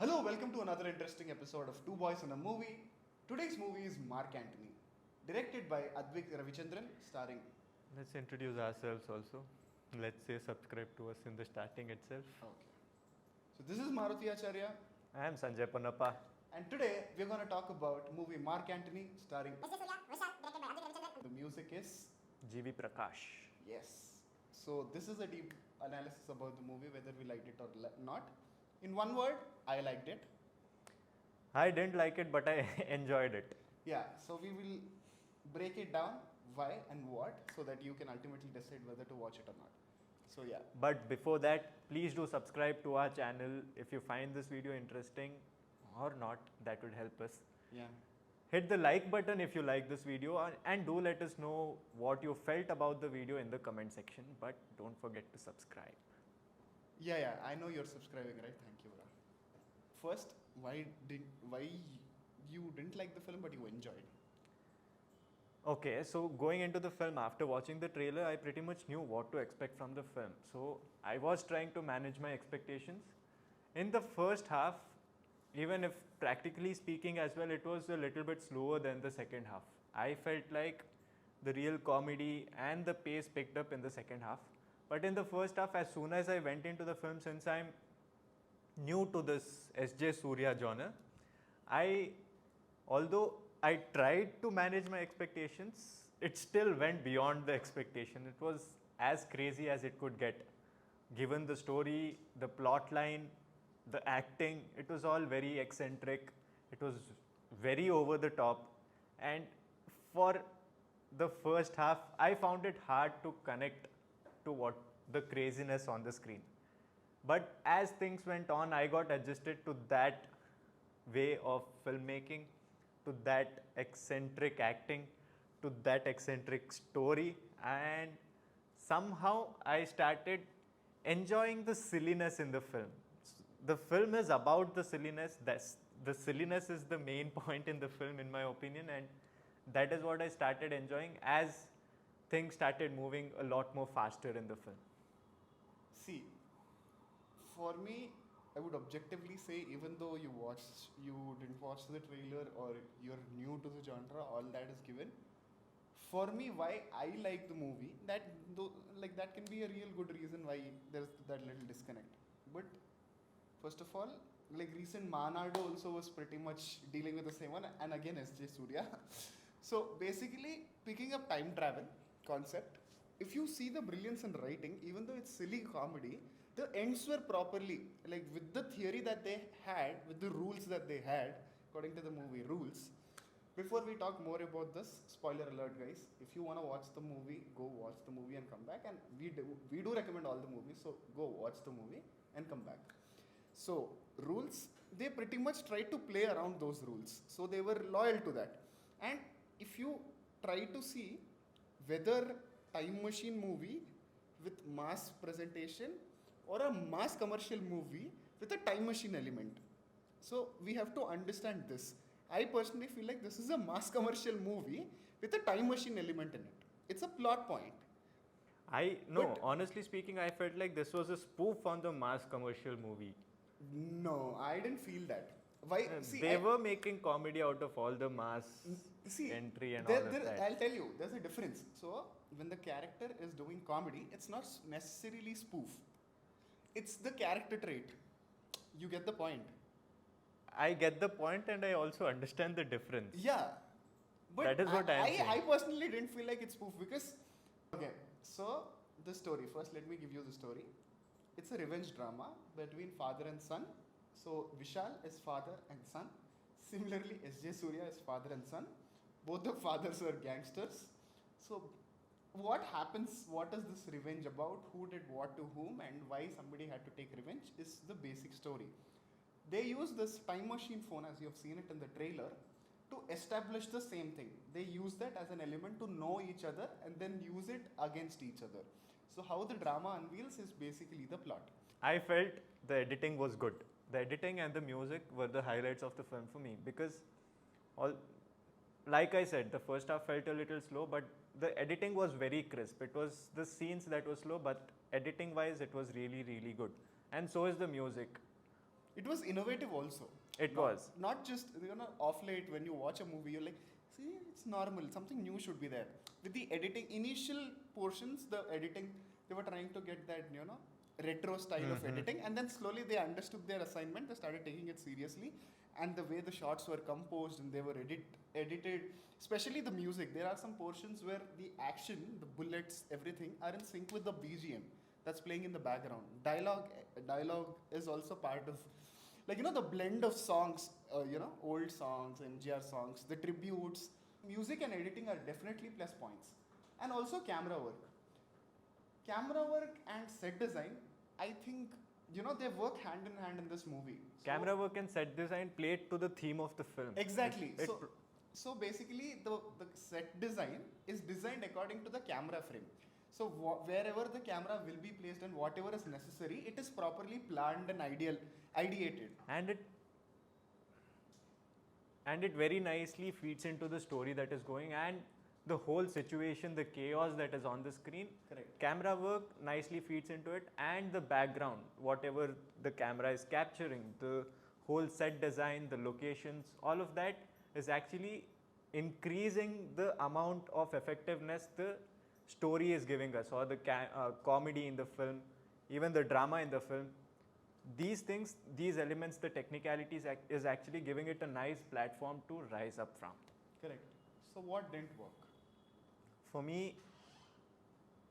Hello, welcome to another interesting episode of Two Boys in a Movie. Today's movie is Mark Antony, directed by Adhik Ravichandran, starring. Let's introduce ourselves also. Let's say subscribe to us in the starting itself. Okay. So this is Maruti Acharya, I am Sanjay Ponnappa. and today we're going to talk about movie Mark Antony, starring. S.J.Suryah, Vishal, directed by Adhik Ravichandran. The music is G.V.Prakash. yes. So this is a deep analysis about the movie, whether we liked it or not. In one word, I liked it. I didn't like it, but I enjoyed it. Yeah. So we will break it down, why and what, so that you can ultimately decide whether to watch it or not. So yeah. But before that, please do subscribe to our channel. If you find this video interesting or not, that would help us. Yeah. Hit the like button if you like this video and do let us know what you felt about the video in the comment section. But don't forget to subscribe. Yeah, I know you're subscribing, right? Thank you, bro. First, why you didn't like the film but you enjoyed? Okay, so going into the film, after watching the trailer, I pretty much knew what to expect from the film. So I was trying to manage my expectations. In the first half, even if practically speaking as well, it was a little bit slower than the second half. I felt like the real comedy and the pace picked up in the second half. But in the first half, as soon as I went into the film, since I'm new to this S.J.Suryah genre, although I tried to manage my expectations, it still went beyond the expectation. It was as crazy as it could get. Given the story, the plot line, the acting, it was all very eccentric. It was very over the top. And for the first half, I found it hard to connect to what the craziness on the screen. But as things went on, I got adjusted to that way of filmmaking, to that eccentric acting, to that eccentric story, and somehow I started enjoying the silliness in the film. The film is about the silliness. The silliness is the main point in the film, in my opinion, and that is what I started enjoying as things started moving a lot more faster in the film. See, for me, I would objectively say, even though you didn't watch the trailer or you're new to the genre, all that is given. For me, why I like the movie, that can be a real good reason why there's that little disconnect. But first of all, like recent Manado also was pretty much dealing with the same one, and again S.J.Suryah. So basically, picking up time travel concept, if you see the brilliance in writing, even though it's silly comedy, the ends were properly, like with the theory that they had, with the rules that they had, according to the movie rules. Before we talk more about this, spoiler alert guys, if you want to watch the movie, go watch the movie and come back, and we do recommend all the movies, so go watch the movie and come back. So rules, they pretty much tried to play around those rules, so they were loyal to that. And if you try to see whether time machine movie with mass presentation or a mass commercial movie with a time machine element, so we have to understand this. I personally feel like this is a mass commercial movie with a time machine element in it. It's a plot point. Honestly speaking, I felt like this was a spoof on the mass commercial movie. No, I didn't feel that. Why? See, they were making comedy out of all the mass entry and all of that. I'll tell you, there's a difference. So, when the character is doing comedy, it's not necessarily spoof. It's the character trait. You get the point. I get the point and I also understand the difference. Yeah. But that is what I am saying. I personally didn't feel like it's spoof because... Okay, so the story. First, let me give you the story. It's a revenge drama between father and son. So Vishal is father and son. Similarly, S.J.Suryah is father and son. Both the fathers were gangsters. So what happens, what is this revenge about, who did what to whom, and why somebody had to take revenge is the basic story. They use this time machine phone, as you have seen it in the trailer, to establish the same thing. They use that as an element to know each other and then use it against each other. So how the drama unveils is basically the plot. I felt the editing was good. The editing and the music were the highlights of the film for me because like I said, the first half felt a little slow, but the editing was very crisp. It was the scenes that were slow, but editing wise, it was really, really good. And so is the music. It was innovative also. It Not- was. Not just, off late when you watch a movie, you're like, see, it's normal. Something new should be there. With the editing, initial portions, the editing, they were trying to get that, retro style of editing. And then slowly they understood their assignment. They started taking it seriously. And the way the shots were composed and they were edited, especially the music. There are some portions where the action, the bullets, everything are in sync with the BGM that's playing in the background. Dialogue is also part of, the blend of songs, old songs, MGR songs, the tributes. Music and editing are definitely plus points. And also camera work. Camera work and set design, I think, they work hand in hand in this movie. Camera work and set design played to the theme of the film. Exactly. It- So basically, the set design is designed according to the camera frame. So wherever the camera will be placed and whatever is necessary, it is properly planned and ideated. And it very nicely feeds into the story that is going, and the whole situation, the chaos that is on the screen. Correct. Camera work nicely feeds into it, and the background, whatever the camera is capturing, the whole set design, the locations, all of that is actually increasing the amount of effectiveness the story is giving us, or the comedy in the film, even the drama in the film. These things, these elements, the technicalities is actually giving it a nice platform to rise up from. Correct. So what didn't work? For me,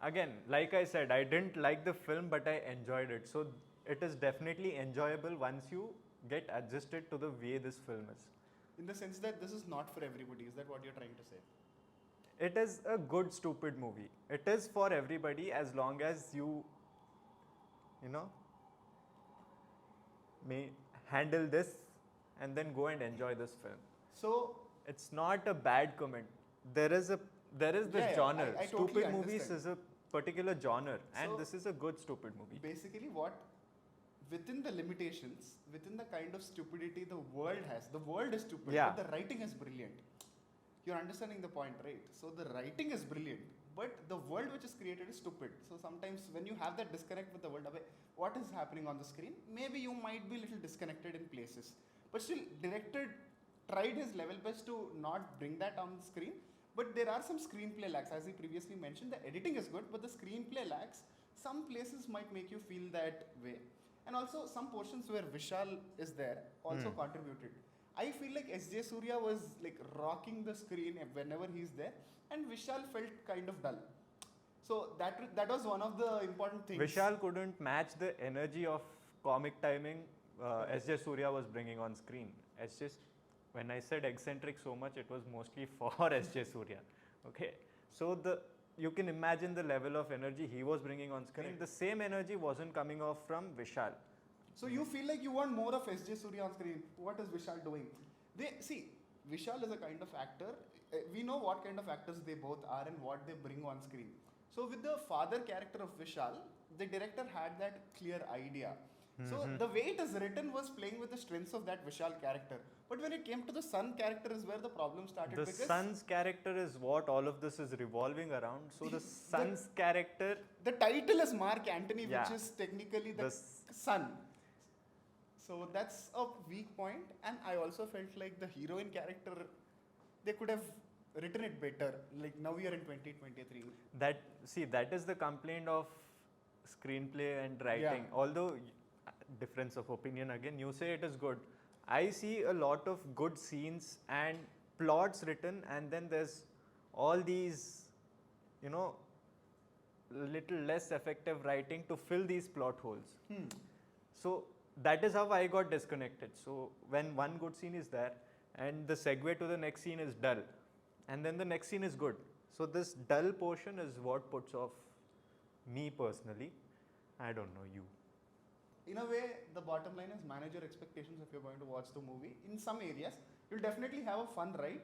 again, like I said, I didn't like the film, but I enjoyed it. So it is definitely enjoyable once you get adjusted to the way this film is. In the sense that this is not for everybody. Is that what you're trying to say? It is a good, stupid movie. It is for everybody as long as you may handle this and then go and enjoy this film. So It's not a bad comment. There is this Yeah, genre. I totally Stupid movies understand. is a particular genre, and So- this is a good stupid movie. basically within the limitations, within the kind of stupidity the world has, the world is stupid, Yeah. but the writing is brilliant. You're understanding the point, right? So the writing is brilliant, but the world which is created is stupid. So sometimes when you have that disconnect with the world, what is happening on the screen, maybe you might be a little disconnected in places. But still, director tried his level best to not bring that on the screen. But there are some screenplay lacks, as he previously mentioned. The editing is good, but the screenplay lacks. Some places might make you feel that way. And also some portions where Vishal is there also contributed. I feel like S.J.Suryah was like rocking the screen whenever he's there, and Vishal felt kind of dull. So that was one of the important things. Vishal couldn't match the energy of comic timing S.J.Suryah was bringing on screen. When I said eccentric so much, it was mostly for S.J.Suryah. Okay, so you can imagine the level of energy he was bringing on screen. Correct. The same energy wasn't coming off from Vishal. So you feel like you want more of S.J.Suryah on screen. What is Vishal doing? Vishal is a kind of actor. We know what kind of actors they both are and what they bring on screen. So with the father character of Vishal, the director had that clear idea. So the way it is written was playing with the strengths of that Vishal character. But when it came to the son character is where the problem started. The because son's character is what all of this is revolving around. So the son's character, the title is Mark Antony, Yeah. which is technically the The s- son. So that's a weak point. And I also felt like the heroine character, they could have written it better. Like now we are in 2023. that is the complaint of screenplay and writing. Yeah. Although difference of opinion again, you say it is good. I see a lot of good scenes and plots written, and then there's all these, little less effective writing to fill these plot holes. So that is how I got disconnected. So when one good scene is there and the segue to the next scene is dull, and then the next scene is good. So this dull portion is what puts off me personally. I don't know you. In a way, the bottom line is manage your expectations if you're going to watch the movie. In some areas, you'll definitely have a fun ride.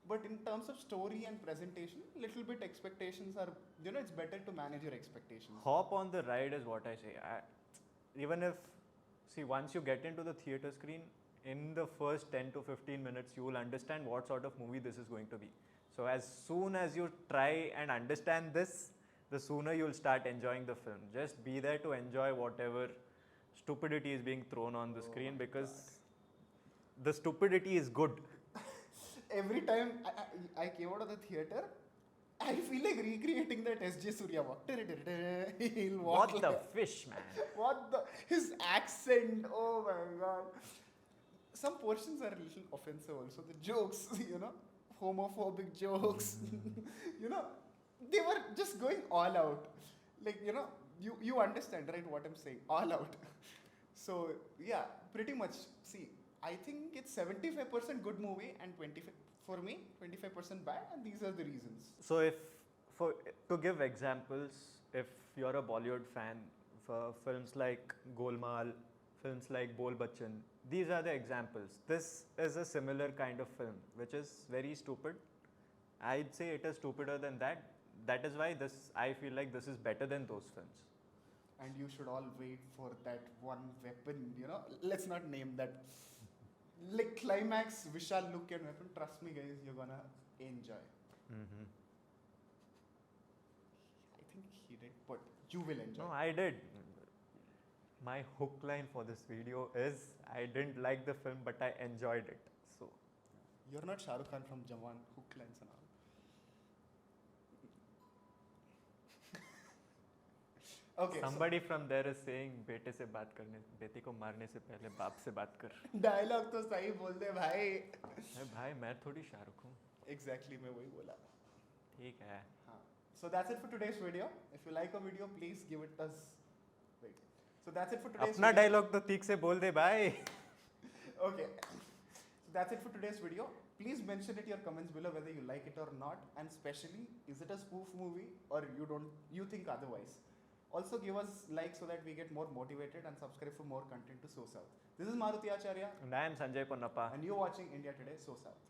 But in terms of story and presentation, little bit expectations are, it's better to manage your expectations. Hop on the ride is what I say. Even if, once you get into the theatre screen, in the first 10 to 15 minutes, you will understand what sort of movie this is going to be. So as soon as you try and understand this, the sooner you'll start enjoying the film. Just be there to enjoy whatever stupidity is being thrown on the Oh screen my because the stupidity is good. Every time I came out of the theater, I feel like recreating that S.J.Suryah walk. He'll walk What the like- fish, man? What the? His accent, oh my god. Some portions are a little offensive also. The jokes, homophobic jokes, they were just going all out. Like, you understand, right, what I'm saying? All out. So, yeah, pretty much. See, I think it's 75% good movie and 25, for me, 25% bad, and these are the reasons. So to give examples, if you're a Bollywood fan, for films like Golmaal, films like Bol Bachchan, these are the examples. This is a similar kind of film, which is very stupid. I'd say it is stupider than that. That is why I feel like this is better than those films. And you should all wait for that one weapon, let's not name that. Like climax, Vishal look and weapon, trust me guys, you're gonna enjoy. Mm-hmm. I think he did, but you will enjoy. No, I did. My hook line for this video is I didn't like the film, but I enjoyed it. So You're not Shah Rukh Khan from Jawan, hook lines and all. Okay, somebody from there is saying बेटे से बात करने बेटे को मारने से पहले बाप से बात कर. डायलॉग तो सही बोल दे भाई. अरे भाई मैं थोड़ी शाहरुख हूँ. Exactly, मैं वही बोला. ठीक है. हाँ. So that's it for today's video. If you like our video, please give it us. Wait. So that's it for today's अपना video. डायलॉग तो ठीक से बोल दे भाई. Okay. So that's it for today's video. Please mention it in your comments below whether you like it or not, and especially is it a spoof movie or you think otherwise. Also give us like so that we get more motivated and subscribe for more content to SoSouth. This is Maruti Acharya And I am Sanjay Ponnappa. and you're watching India Today SoSouth.